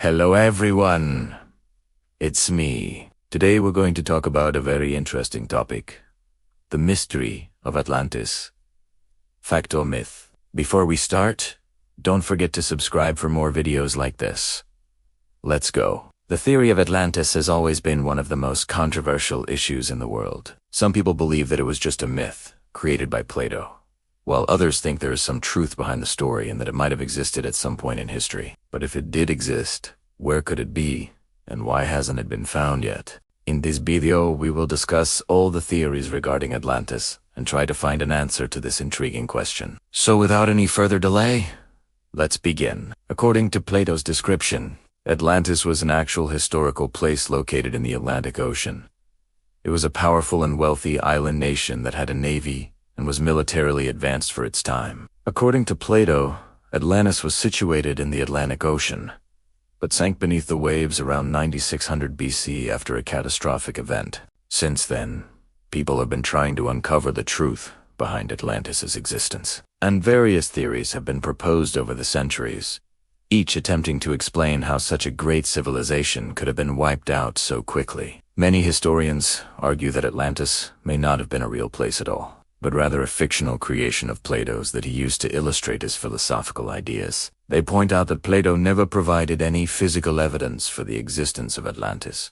Hello everyone, it's me. Today we're going to talk about a very interesting topic, the mystery of Atlantis. Fact or myth? Before we start, don't forget to subscribe for more videos like this. Let's go. The theory of Atlantis has always been one of the most controversial issues in the world. Some people believe that it was just a myth created by Plato, while others think there is some truth behind the story and that it might have existed at some point in history. But if it did exist, where could it be, and why hasn't it been found yet? In this video, we will discuss all the theories regarding Atlantis and try to find an answer to this intriguing question. So without any further delay, let's begin. According to Plato's description, Atlantis was an actual historical place located in the Atlantic Ocean. It was a powerful and wealthy island nation that had a navy and was militarily advanced for its time. According to Plato, Atlantis was situated in the Atlantic Ocean, but sank beneath the waves around 9600 BC after a catastrophic event. Since then, people have been trying to uncover the truth behind Atlantis' existence, and various theories have been proposed over the centuries, each attempting to explain how such a great civilization could have been wiped out so quickly. Many historians argue that Atlantis may not have been a real place at all, but rather a fictional creation of Plato's that he used to illustrate his philosophical ideas. They point out that Plato never provided any physical evidence for the existence of Atlantis,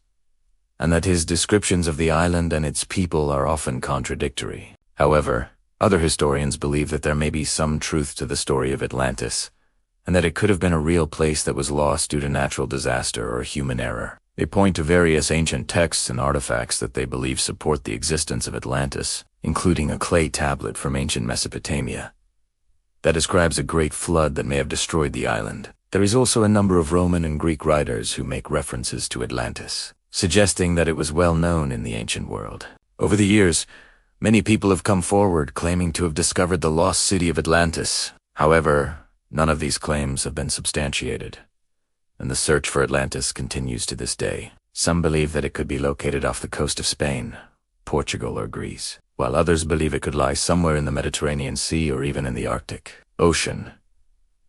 and that his descriptions of the island and its people are often contradictory. However, other historians believe that there may be some truth to the story of Atlantis, and that it could have been a real place that was lost due to natural disaster or human error. They point to various ancient texts and artifacts that they believe support the existence of Atlantis, including a clay tablet from ancient Mesopotamia that describes a great flood that may have destroyed the island. There is also a number of Roman and Greek writers who make references to Atlantis, suggesting that it was well known in the ancient world. Over the years, many people have come forward claiming to have discovered the lost city of Atlantis. However, none of these claims have been substantiated, and the search for Atlantis continues to this day. Some believe that it could be located off the coast of Spain, Portugal, or Greece, while others believe it could lie somewhere in the Mediterranean Sea or even in the Arctic Ocean.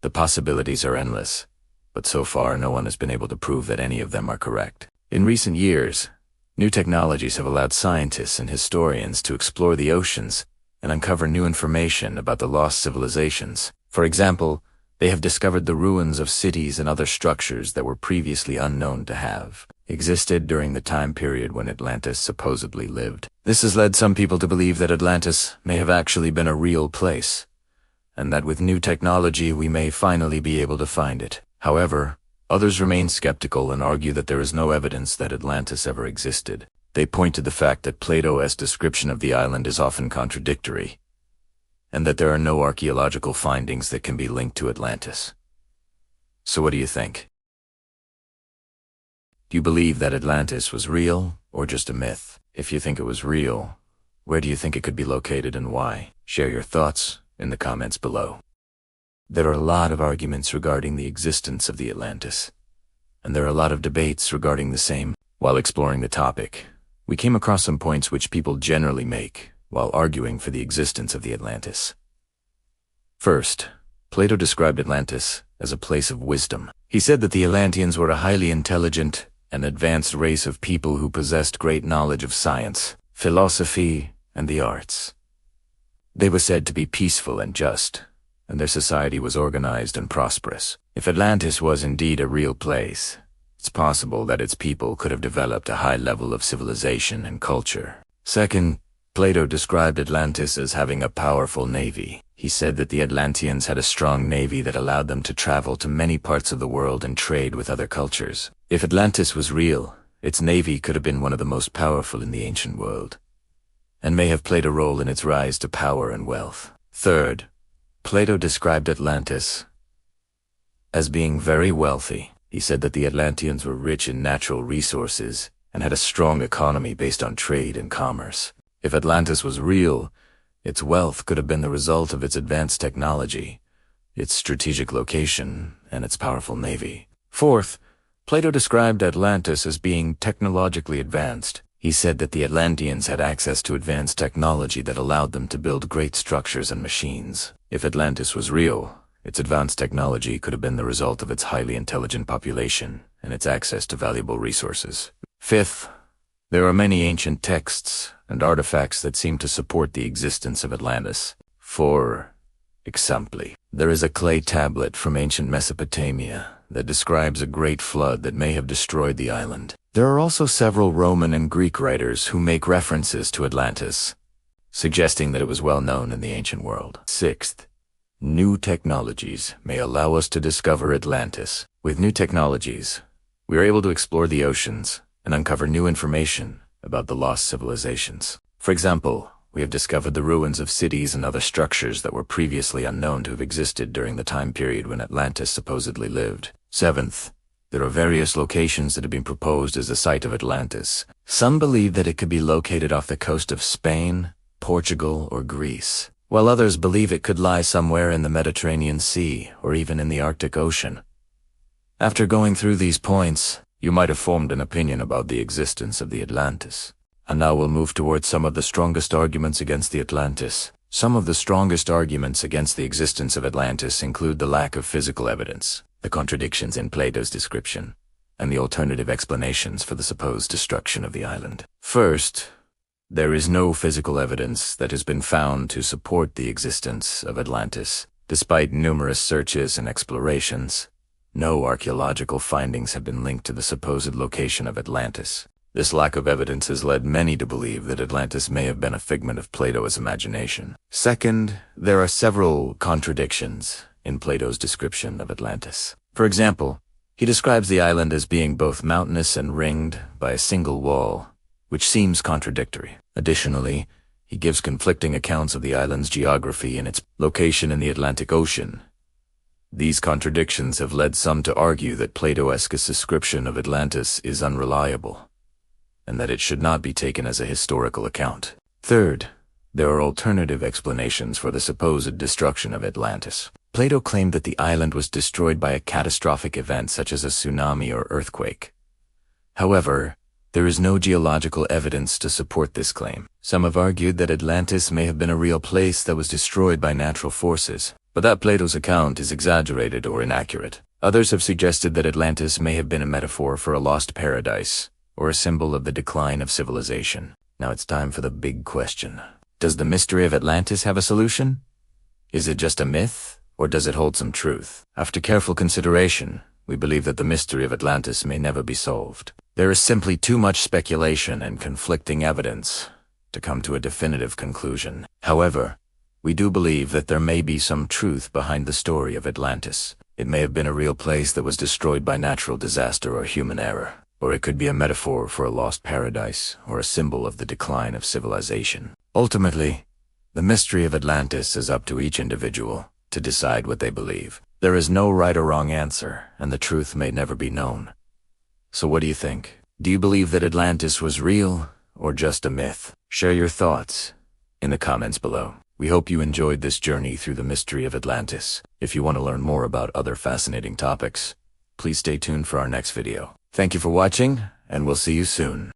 The possibilities are endless, but so far no one has been able to prove that any of them are correct. In recent years, new technologies have allowed scientists and historians to explore the oceans and uncover new information about the lost civilizations. For example, they have discovered the ruins of cities and other structures that were previously unknown to have existed during the time period when Atlantis supposedly lived. This has led some people to believe that Atlantis may have actually been a real place, and that with new technology we may finally be able to find it. However, others remain skeptical and argue that there is no evidence that Atlantis ever existed. They point to the fact that Plato's description of the island is often contradictory, and that there are no archaeological findings that can be linked to Atlantis. So what do you think? Do you believe that Atlantis was real or just a myth? If you think it was real, where do you think it could be located and why? Share your thoughts in the comments below. There are a lot of arguments regarding the existence of the Atlantis, and there are a lot of debates regarding the same. While exploring the topic, we came across some points which people generally make while arguing for the existence of the Atlantis. First, Plato described Atlantis as a place of wisdom. He said that the Atlanteans were a highly intelligent and advanced race of people who possessed great knowledge of science, philosophy, and the arts. They were said to be peaceful and just, and their society was organized and prosperous. If Atlantis was indeed a real place, it's possible that its people could have developed a high level of civilization and culture. Second, Plato described Atlantis as having a powerful navy. He said that the Atlanteans had a strong navy that allowed them to travel to many parts of the world and trade with other cultures. If Atlantis was real, its navy could have been one of the most powerful in the ancient world, and may have played a role in its rise to power and wealth. Third, Plato described Atlantis as being very wealthy. He said that the Atlanteans were rich in natural resources and had a strong economy based on trade and commerce. If Atlantis was real, its wealth could have been the result of its advanced technology, its strategic location, and its powerful navy. Fourth, Plato described Atlantis as being technologically advanced. He said that the Atlanteans had access to advanced technology that allowed them to build great structures and machines. If Atlantis was real, its advanced technology could have been the result of its highly intelligent population and its access to valuable resources. Fifth, there are many ancient texts and artifacts that seem to support the existence of Atlantis. For example, there is a clay tablet from ancient Mesopotamia that describes a great flood that may have destroyed the island. There are also several Roman and Greek writers who make references to Atlantis, suggesting that it was well known in the ancient world. Sixth, new technologies may allow us to discover Atlantis. With new technologies, we are able to explore the oceans and uncover new information about the lost civilizations. For example, we have discovered the ruins of cities and other structures that were previously unknown to have existed during the time period when Atlantis supposedly lived. Seventh, there are various locations that have been proposed as the site of Atlantis. Some believe that it could be located off the coast of Spain, Portugal, or Greece, while others believe it could lie somewhere in the Mediterranean Sea or even in the Arctic Ocean. After going through these points, you might have formed an opinion about the existence of the Atlantis. And now we'll move towards some of the strongest arguments against the Atlantis. Some of the strongest arguments against the existence of Atlantis include the lack of physical evidence, the contradictions in Plato's description, and the alternative explanations for the supposed destruction of the island. First, there is no physical evidence that has been found to support the existence of Atlantis. Despite numerous searches and explorations, no archaeological findings have been linked to the supposed location of Atlantis. This lack of evidence has led many to believe that Atlantis may have been a figment of Plato's imagination. Second, there are several contradictions in Plato's description of Atlantis. For example, he describes the island as being both mountainous and ringed by a single wall, which seems contradictory. Additionally, he gives conflicting accounts of the island's geography and its location in the Atlantic Ocean. These contradictions have led some to argue that Plato-esque description of Atlantis is unreliable, and that it should not be taken as a historical account. Third, there are alternative explanations for the supposed destruction of Atlantis. Plato claimed that the island was destroyed by a catastrophic event such as a tsunami or earthquake. However, there is no geological evidence to support this claim. Some have argued that Atlantis may have been a real place that was destroyed by natural forces, but that Plato's account is exaggerated or inaccurate. Others have suggested that Atlantis may have been a metaphor for a lost paradise, or a symbol of the decline of civilization. Now it's time for the big question. Does the mystery of Atlantis have a solution? Is it just a myth, or does it hold some truth? After careful consideration, we believe that the mystery of Atlantis may never be solved. There is simply too much speculation and conflicting evidence to come to a definitive conclusion. However, we do believe that there may be some truth behind the story of Atlantis. It may have been a real place that was destroyed by natural disaster or human error. Or it could be a metaphor for a lost paradise, or a symbol of the decline of civilization. Ultimately, the mystery of Atlantis is up to each individual to decide what they believe. There is no right or wrong answer, and the truth may never be known. So what do you think? Do you believe that Atlantis was real, or just a myth? Share your thoughts in the comments below. We hope you enjoyed this journey through the mystery of Atlantis. If you want to learn more about other fascinating topics, please stay tuned for our next video. Thank you for watching, and we'll see you soon.